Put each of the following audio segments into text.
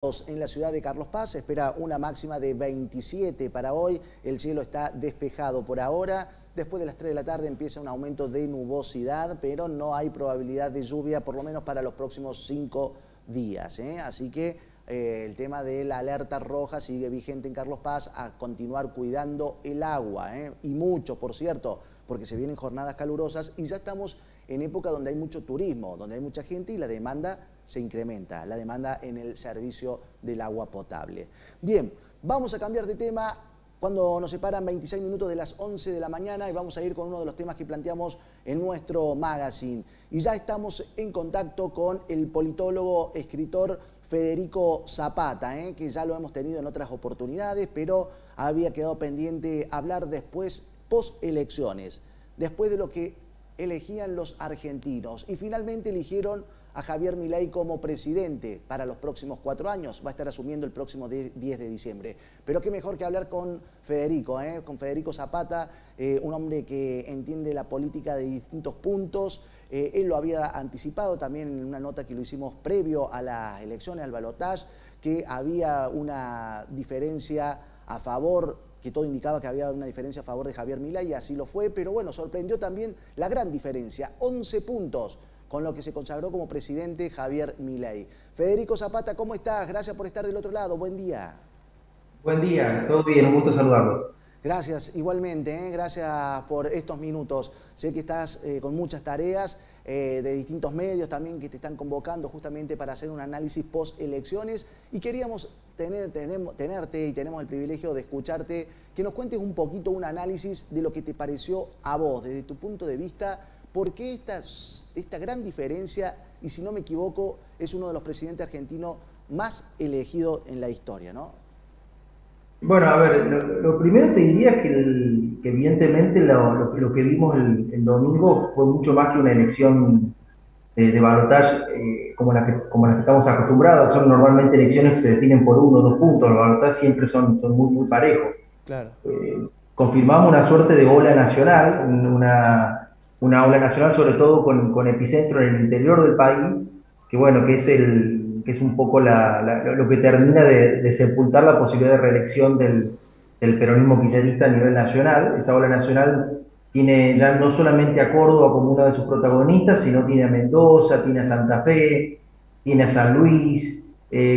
En la ciudad de Carlos Paz se espera una máxima de 27 para hoy. El cielo está despejado por ahora. Después de las 3 de la tarde empieza un aumento de nubosidad, pero no hay probabilidad de lluvia, por lo menos para los próximos 5 días. Así que el tema de la alerta roja sigue vigente en Carlos Paz, a continuar cuidando el agua. Y mucho, por cierto, porque se vienen jornadas calurosas y ya estamos en época donde hay mucho turismo, donde hay mucha gente y la demanda se incrementa, la demanda en el servicio del agua potable. Bien, vamos a cambiar de tema cuando nos separan 26 minutos de las 11 de la mañana y vamos a ir con uno de los temas que planteamos en nuestro magazine. Y ya estamos en contacto con el politólogo, escritor Federico Zapata, que ya lo hemos tenido en otras oportunidades, pero había quedado pendiente hablar después, post-elecciones, después de lo que elegían los argentinos y finalmente eligieron a Javier Milei como presidente para los próximos 4 años. Va a estar asumiendo el próximo 10 de diciembre. Pero qué mejor que hablar con Federico Zapata, un hombre que entiende la política de distintos puntos. Él lo había anticipado también en una nota que lo hicimos previo a las elecciones, al balotaje, que había una diferencia a favor, que todo indicaba que había una diferencia a favor de Javier Milei, y así lo fue, pero bueno, sorprendió también la gran diferencia, 11 puntos, con lo que se consagró como presidente Javier Milei. Federico Zapata, ¿cómo estás? Gracias por estar del otro lado, buen día. Buen día, todo bien, un gusto saludarlos. Gracias, igualmente, gracias por estos minutos. Sé que estás con muchas tareas de distintos medios también que te están convocando justamente para hacer un análisis post-elecciones y queríamos tenerte y tenemos el privilegio de escucharte, que nos cuentes un poquito un análisis de lo que te pareció a vos, desde tu punto de vista, por qué esta gran diferencia y, si no me equivoco, es uno de los presidentes argentinos más elegidos en la historia, ¿no? Bueno, a ver, lo primero te diría es que, que evidentemente lo que vimos el domingo fue mucho más que una elección de balotaje como la que estamos acostumbrados. Son normalmente elecciones que se definen por 1 o 2 puntos, los balotajes siempre son muy, muy parejos. Claro. Confirmamos una suerte de ola nacional, una ola nacional sobre todo con epicentro en el interior del país, que bueno, que es un poco lo que termina de sepultar la posibilidad de reelección del peronismo kirchnerista a nivel nacional. Esa ola nacional tiene ya no solamente a Córdoba como una de sus protagonistas, sino tiene a Mendoza, tiene a Santa Fe, tiene a San Luis,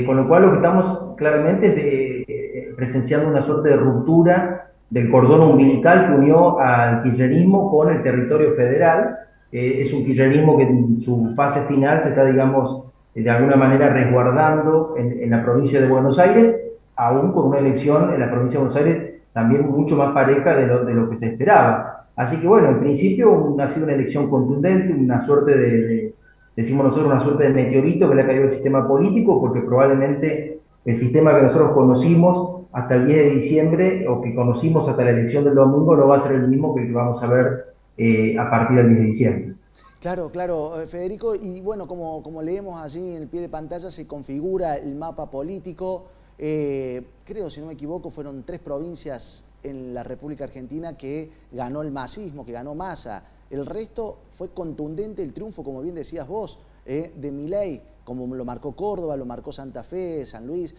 con lo cual lo que estamos claramente es presenciando una suerte de ruptura del cordón umbilical que unió al kirchnerismo con el territorio federal. Es un kirchnerismo que en su fase final se está, digamos, de alguna manera resguardando en la provincia de Buenos Aires, aún con una elección en la provincia de Buenos Aires también mucho más pareja de lo que se esperaba. Así que bueno, en principio ha sido una elección contundente, una suerte decimos nosotros, una suerte de meteorito que le ha caído al sistema político, porque probablemente el sistema que nosotros conocimos hasta el 10 de diciembre, o que conocimos hasta la elección del domingo, no va a ser el mismo que el que vamos a ver a partir del 10 de diciembre. Claro, claro, Federico, y bueno, como leemos allí en el pie de pantalla, se configura el mapa político. Creo, si no me equivoco, fueron 3 provincias en la República Argentina que ganó el masismo, que ganó Massa. El resto fue contundente el triunfo, como bien decías vos, de Milei, como lo marcó Córdoba, lo marcó Santa Fe, San Luis.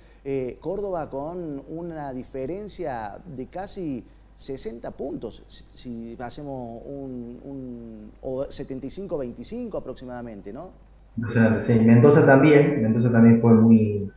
Córdoba con una diferencia de casi 60 puntos, si hacemos o 75-25 aproximadamente, ¿no? O sea, sí, Mendoza también fue muy,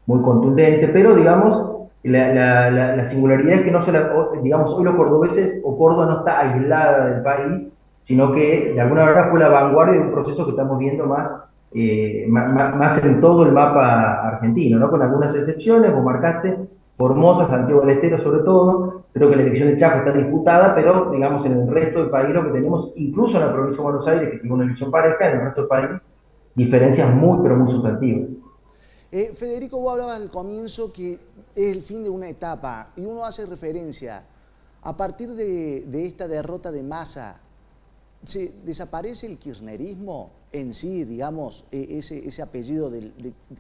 muy contundente, pero digamos, la singularidad es que no solo, digamos, hoy los cordobeses o Córdoba no está aislada del país, sino que de alguna manera fue la vanguardia de un proceso que estamos viendo más en todo el mapa argentino, ¿no? Con algunas excepciones, vos marcaste Formosa, Santiago del Estero sobre todo. Creo que la elección de Chaco está disputada, pero digamos en el resto del país lo que tenemos, incluso en la provincia de Buenos Aires, que tiene una elección pareja, en el resto del país, diferencias muy, pero muy sustantivas. Federico, vos hablabas al comienzo que es el fin de una etapa y uno hace referencia, a partir de esta derrota de Massa, ¿se desaparece el kirchnerismo en sí, digamos, ese apellido de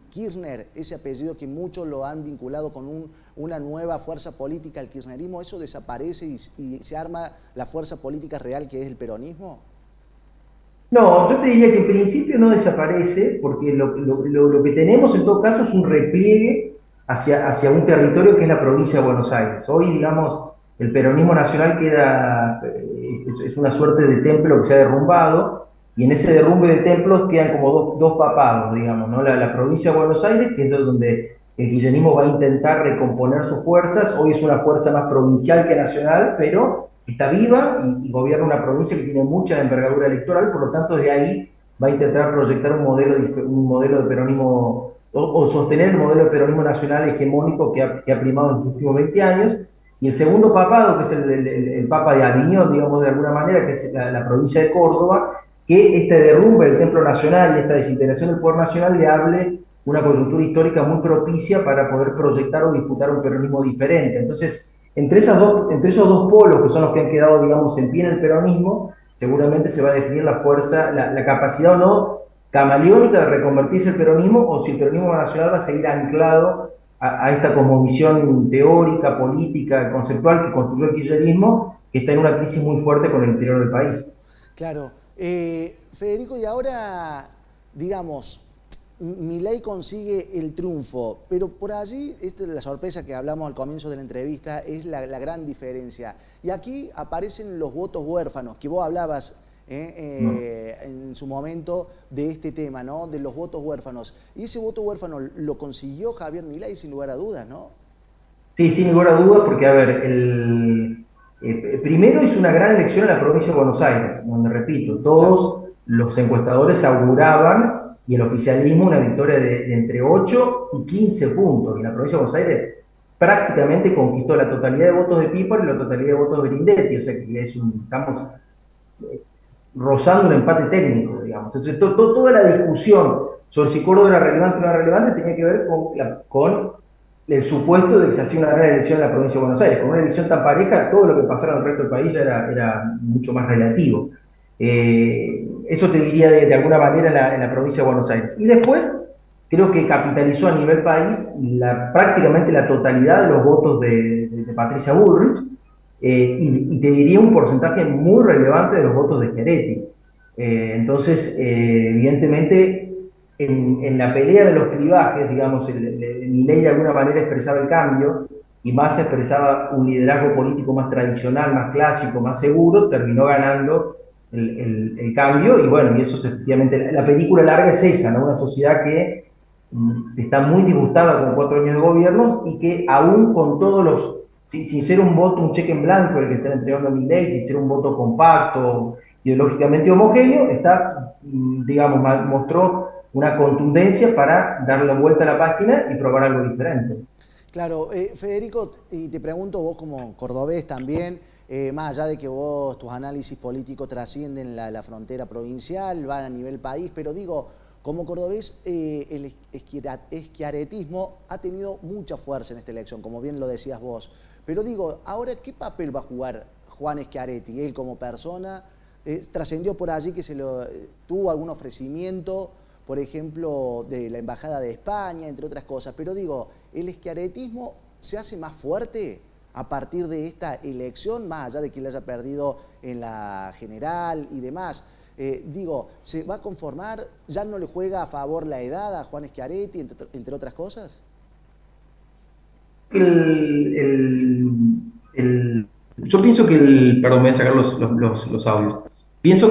Kirchner, ese apellido que muchos lo han vinculado con una nueva fuerza política, el kirchnerismo? ¿Eso desaparece y se arma la fuerza política real que es el peronismo? No, yo te diría que en principio no desaparece, porque lo que tenemos en todo caso es un repliegue hacia un territorio que es la provincia de Buenos Aires. Hoy, digamos, el peronismo nacional queda, es una suerte de templo que se ha derrumbado, y en ese derrumbe de templos quedan como dos papados, digamos, ¿no? La provincia de Buenos Aires, que es donde el kirchnerismo va a intentar recomponer sus fuerzas. Hoy es una fuerza más provincial que nacional, pero está viva y gobierna una provincia que tiene mucha envergadura electoral. Por lo tanto, de ahí va a intentar proyectar un modelo de peronismo, o sostener el modelo de peronismo nacional hegemónico que ha primado en los últimos 20 años. Y el segundo papado, que es el Papa de Aviñón, digamos de alguna manera, que es la provincia de Córdoba, que este derrumbe del templo nacional y esta desintegración del poder nacional le hable una coyuntura histórica muy propicia para poder proyectar o disputar un peronismo diferente. Entonces, entre esos dos polos, que son los que han quedado, digamos, en pie en el peronismo, seguramente se va a definir la fuerza, la capacidad o no camaleónica de reconvertirse el peronismo, o si el peronismo nacional va a seguir anclado a esta cosmovisión teórica, política, conceptual que construyó el kirchnerismo, que está en una crisis muy fuerte con el interior del país. Claro. Federico, y ahora, digamos, Milei consigue el triunfo, pero por allí, esta es la sorpresa que hablamos al comienzo de la entrevista, es la gran diferencia. Y aquí aparecen los votos huérfanos, que vos hablabas en su momento de este tema, ¿no? De los votos huérfanos. Y ese voto huérfano lo consiguió Javier Milei sin lugar a dudas, ¿no? Sí, sin lugar a dudas, porque, a ver, primero hizo una gran elección en la provincia de Buenos Aires, donde, repito, Claro. todos los encuestadores auguraban, y el oficialismo, una victoria de entre 8 y 15 puntos. Y la provincia de Buenos Aires prácticamente conquistó la totalidad de votos de Píparo y la totalidad de votos de Grindetti. O sea que estamos rozando un empate técnico, digamos. Entonces, toda la discusión sobre si Córdoba era relevante o no era relevante tenía que ver con el supuesto de que se hacía una gran elección en la provincia de Buenos Aires. Con una elección tan pareja, todo lo que pasara en el resto del país era mucho más relativo. Eso te diría de alguna manera en la provincia de Buenos Aires. Y después, creo que capitalizó a nivel país prácticamente la totalidad de los votos de Patricia Bullrich, y te diría un porcentaje muy relevante de los votos de Schiaretti. Entonces, evidentemente, en la pelea de los clivajes, digamos, Milei de alguna manera expresaba el cambio, y Massa expresaba un liderazgo político más tradicional, más clásico, más seguro. Terminó ganando el cambio, y bueno, y eso es efectivamente, la película larga es esa, ¿no? Una sociedad que está muy disgustada con 4 años de gobiernos, y que aún con todos los, sin ser un voto, un cheque en blanco el que está entregando a Milei, sin ser un voto compacto, ideológicamente homogéneo, digamos, mostró una contundencia para darle vuelta a la página y probar algo diferente. Claro, Federico, y te pregunto vos como cordobés también, más allá de que vos, tus análisis políticos trascienden la frontera provincial, van a nivel país, pero digo, como cordobés, el schiarettismo ha tenido mucha fuerza en esta elección, como bien lo decías vos. Pero digo, ahora, ¿qué papel va a jugar Juan Schiaretti? Él como persona, trascendió por allí que tuvo algún ofrecimiento, por ejemplo, de la Embajada de España, entre otras cosas. Pero digo, ¿el schiarettismo se hace más fuerte a partir de esta elección, más allá de que él haya perdido en la general y demás? Digo, ¿se va a conformar? ¿Ya no le juega a favor la edad a Juan Schiaretti, entre otras cosas? Yo pienso perdón, voy a sacar los audios. Pienso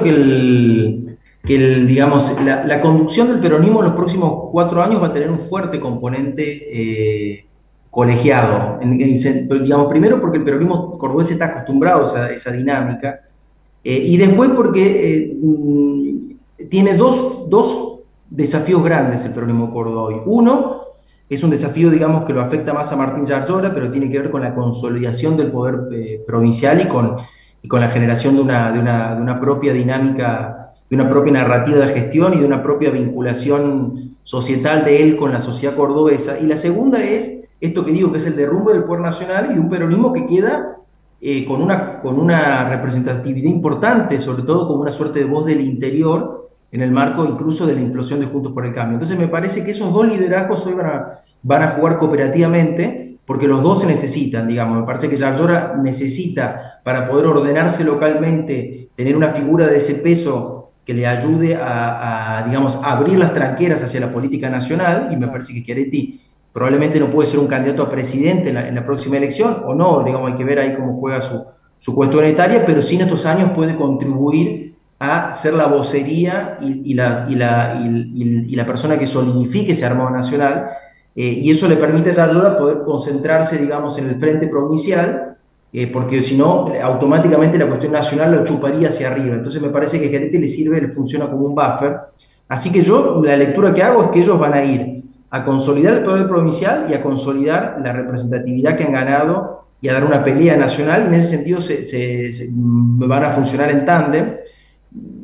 digamos, la conducción del peronismo en los próximos 4 años va a tener un fuerte componente colegiado. Digamos, primero porque el peronismo cordobés está acostumbrado a esa dinámica, y después porque tiene dos desafíos grandes el peronismo cordobés hoy. Uno, es un desafío, digamos, que lo afecta más a Martín Yarlora, pero tiene que ver con la consolidación del poder provincial, y con la generación de una propia dinámica, de una propia narrativa de gestión y de una propia vinculación societal de él con la sociedad cordobesa. Y la segunda es esto que digo, que es el derrumbe del poder nacional y de un peronismo que queda con una representatividad importante, sobre todo como una suerte de voz del interior, en el marco incluso de la implosión de Juntos por el Cambio. Entonces me parece que esos dos liderazgos hoy van a jugar cooperativamente, porque los dos se necesitan, digamos. Me parece que Yarlora necesita, para poder ordenarse localmente, tener una figura de ese peso que le ayude digamos, a abrir las tranqueras hacia la política nacional, y me parece que Schiaretti probablemente no puede ser un candidato a presidente en la próxima elección, o no, digamos, hay que ver ahí cómo juega su cuestión etaria, pero sí en estos años puede contribuir a ser la vocería y la persona que solidifique ese armado nacional, y eso le permite a Ayora poder concentrarse, digamos, en el frente provincial, porque si no, automáticamente la cuestión nacional lo chuparía hacia arriba. Entonces me parece que Schiaretti le sirve, le funciona como un buffer. Así que yo, la lectura que hago es que ellos van a ir a consolidar el poder provincial y a consolidar la representatividad que han ganado y a dar una pelea nacional, y en ese sentido van a funcionar en tándem.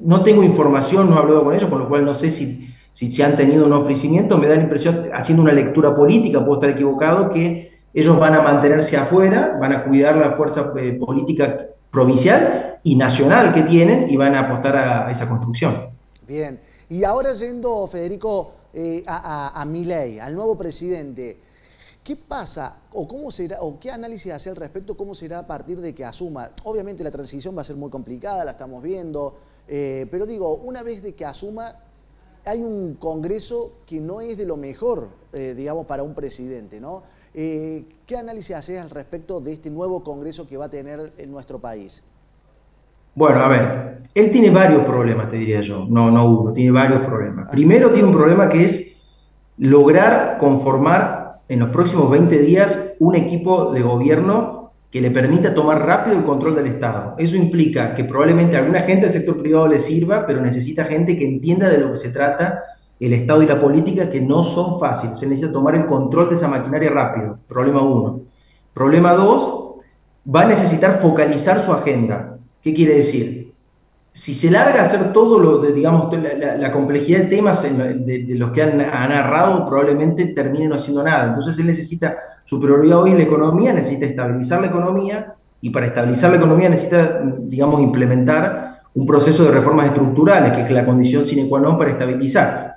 No tengo información, no he hablado con ellos, con lo cual no sé si han tenido un ofrecimiento. Me da la impresión, haciendo una lectura política, puedo estar equivocado, que ellos van a mantenerse afuera, van a cuidar la fuerza política provincial y nacional que tienen, y van a apostar a esa construcción. Bien, y ahora yendo, Federico, a Milei, al nuevo presidente, ¿qué pasa o cómo será o qué análisis hace al respecto? ¿Cómo será a partir de que asuma? Obviamente la transición va a ser muy complicada, la estamos viendo, pero digo, una vez de que asuma, hay un Congreso que no es de lo mejor, digamos, para un presidente, ¿no? ¿Qué análisis haces al respecto de este nuevo Congreso que va a tener en nuestro país? Bueno, a ver, él tiene varios problemas, te diría yo, no uno, tiene varios problemas. Ajá. Primero tiene un problema que es lograr conformar en los próximos 20 días un equipo de gobierno que le permita tomar rápido el control del Estado. Eso implica que probablemente a alguna gente del sector privado le sirva, pero necesita gente que entienda de lo que se trata el Estado y la política, que no son fáciles. Se necesita tomar el control de esa maquinaria rápido. Problema uno. Problema dos, va a necesitar focalizar su agenda. ¿Qué quiere decir? Si se larga a hacer todo lo de, digamos, la complejidad de temas de los que han narrado, probablemente termine no haciendo nada. Entonces él necesita, su prioridad hoy es la economía, necesita estabilizar la economía, y para estabilizar la economía necesita, digamos, implementar un proceso de reformas estructurales, que es la condición sine qua non para estabilizar,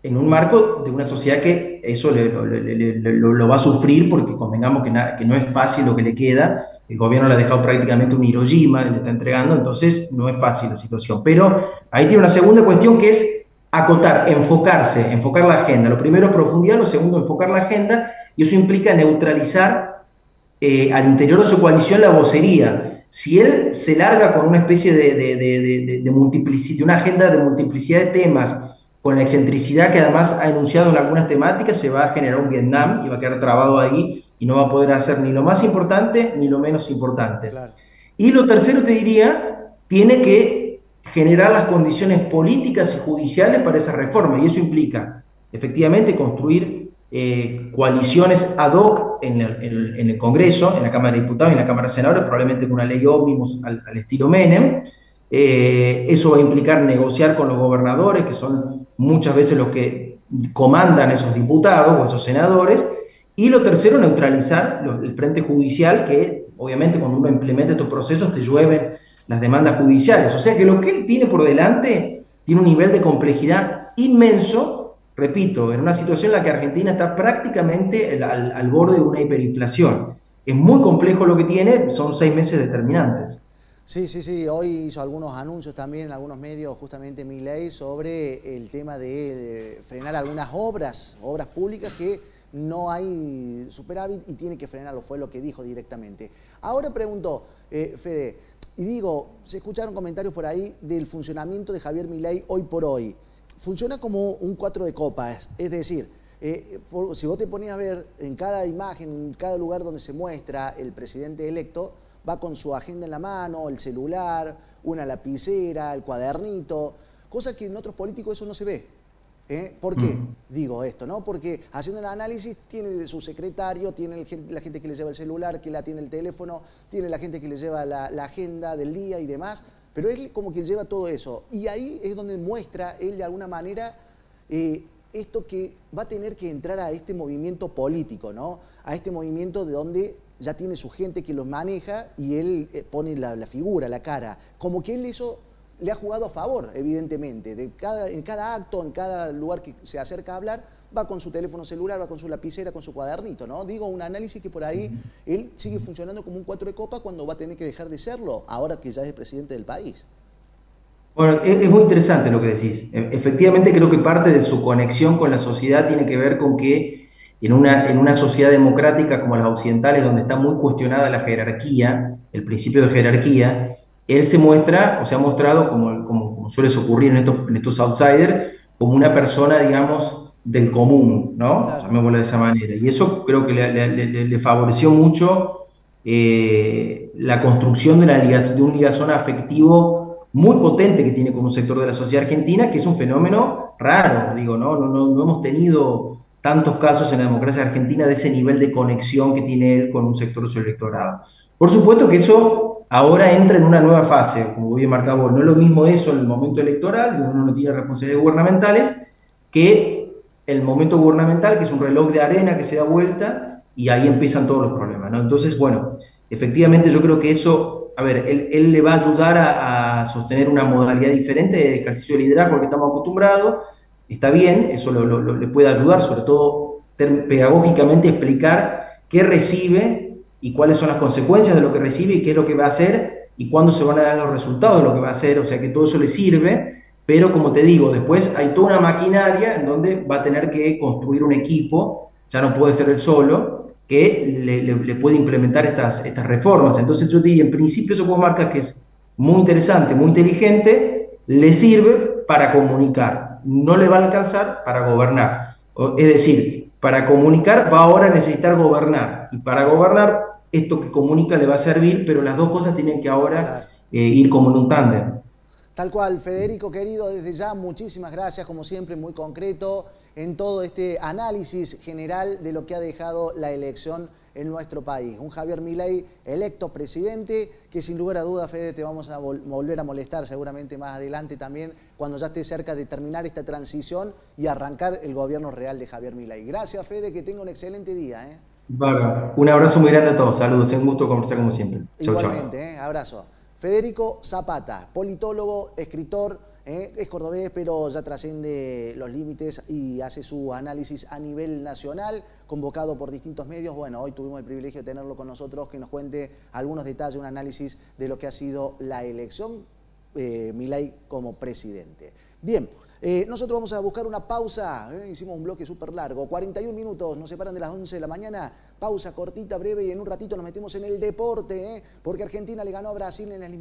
en un marco de una sociedad que eso lo va a sufrir, porque convengamos que no es fácil lo que le queda. El gobierno le ha dejado prácticamente un Hiroshima, le está entregando, entonces no es fácil la situación. Pero ahí tiene una segunda cuestión, que es acotar, enfocar la agenda. Lo primero es profundidad, lo segundo enfocar la agenda, y eso implica neutralizar al interior de su coalición la vocería. Si él se larga con una especie de una agenda de multiplicidad de temas, con la excentricidad que además ha enunciado en algunas temáticas, se va a generar un Vietnam y va a quedar trabado ahí, y no va a poder hacer ni lo más importante ni lo menos importante. Claro. Y lo tercero, te diría, tiene que generar las condiciones políticas y judiciales para esa reforma, y eso implica efectivamente construir coaliciones ad hoc en el Congreso, en la Cámara de Diputados y en la Cámara de Senadores, probablemente con una ley ómnibus al estilo Menem. Eso va a implicar negociar con los gobernadores, que son muchas veces los que comandan esos diputados o esos senadores. Y lo tercero, neutralizar el frente judicial, que obviamente cuando uno implementa estos procesos te llueven las demandas judiciales. O sea que lo que él tiene por delante tiene un nivel de complejidad inmenso, repito, en una situación en la que Argentina está prácticamente al borde de una hiperinflación. Es muy complejo lo que tiene, son 6 meses determinantes. Sí, sí, sí. Hoy hizo algunos anuncios también en algunos medios, justamente Milei, sobre el tema de frenar algunas obras públicas que no hay superávit y tiene que frenarlo, fue lo que dijo directamente. Ahora pregunto, Fede, y digo, se escucharon comentarios por ahí del funcionamiento de Javier Milei hoy por hoy. Funciona como un 4 de copas, es decir, si vos te ponías a ver en cada imagen, en cada lugar donde se muestra el presidente electo, va con su agenda en la mano, el celular, una lapicera, el cuadernito, cosa que en otros políticos eso no se ve. ¿Por qué digo esto, no? Porque haciendo el análisis tiene su secretario, tiene la gente que le lleva el celular, que le atiende el teléfono, tiene la gente que le lleva la agenda del día y demás, pero él como que lleva todo eso. Y ahí es donde muestra él de alguna manera esto que va a tener que entrar a este movimiento político, ¿no? A este movimiento de donde ya tiene su gente que los maneja y él pone la figura, la cara. Como que él eso le ha jugado a favor, evidentemente. En cada acto, en cada lugar que se acerca a hablar, va con su teléfono celular, va con su lapicera, con su cuadernito, ¿no? Digo, un análisis que por ahí él sigue funcionando como un 4 de copa cuando va a tener que dejar de serlo, ahora que ya es el presidente del país. Bueno, es muy interesante lo que decís. Efectivamente, creo que parte de su conexión con la sociedad tiene que ver con que en una sociedad democrática como las occidentales, donde está muy cuestionada la jerarquía, el principio de jerarquía, él se muestra o se ha mostrado, como suele ocurrir en estos outsiders, como una persona, digamos, del común, ¿no? Claro. Llamémoslo de esa manera. Y eso creo que le favoreció mucho la construcción de, de un ligazón afectivo muy potente que tiene con un sector de la sociedad argentina, que es un fenómeno raro, digo, no hemos tenido tantos casos en la democracia argentina de ese nivel de conexión que tiene él con un sector de su electorado. Por supuesto que eso ahora entra en una nueva fase, como bien marcaba vos, no es lo mismo eso en el momento electoral, donde uno no tiene responsabilidades gubernamentales, que el momento gubernamental, que es un reloj de arena que se da vuelta y ahí empiezan todos los problemas, ¿no? Entonces, bueno, efectivamente yo creo que eso, a ver, él le va a ayudar a sostener una modalidad diferente de ejercicio de liderazgo al que estamos acostumbrados, está bien, eso le puede ayudar, sobre todo pedagógicamente explicar qué recibe y cuáles son las consecuencias de lo que recibe y qué es lo que va a hacer y cuándo se van a dar los resultados de lo que va a hacer, o sea que todo eso le sirve, pero como te digo, después hay toda una maquinaria en donde va a tener que construir un equipo, ya no puede ser él solo, que le puede implementar estas reformas. Entonces yo diría, en principio eso como marca que es muy interesante, muy inteligente, le sirve para comunicar, no le va a alcanzar para gobernar. Es decir, para comunicar va ahora a necesitar gobernar, y para gobernar esto que comunica le va a servir, pero las dos cosas tienen que ahora Claro. ir como en un tándem. Tal cual, Federico querido, desde ya muchísimas gracias, como siempre, muy concreto en todo este análisis general de lo que ha dejado la elección en nuestro país. Un Javier Milei electo presidente, que sin lugar a dudas, Fede, te vamos a volver a molestar seguramente más adelante también, cuando ya esté cerca de terminar esta transición y arrancar el gobierno real de Javier Milei. Gracias, Fede, que tenga un excelente día. Bárbaro. Un abrazo muy grande a todos. Saludos. Es un gusto conversar como siempre. Chau, chau. Igualmente, abrazo. Federico Zapata, politólogo, escritor, es cordobés, pero ya trasciende los límites y hace su análisis a nivel nacional, convocado por distintos medios. Bueno, hoy tuvimos el privilegio de tenerlo con nosotros, que nos cuente algunos detalles, un análisis de lo que ha sido la elección, Milei como presidente. Bien, nosotros vamos a buscar una pausa, hicimos un bloque súper largo, 41 minutos, nos separan de las 11 de la mañana, pausa cortita, breve, y en un ratito nos metemos en el deporte, porque Argentina le ganó a Brasil en el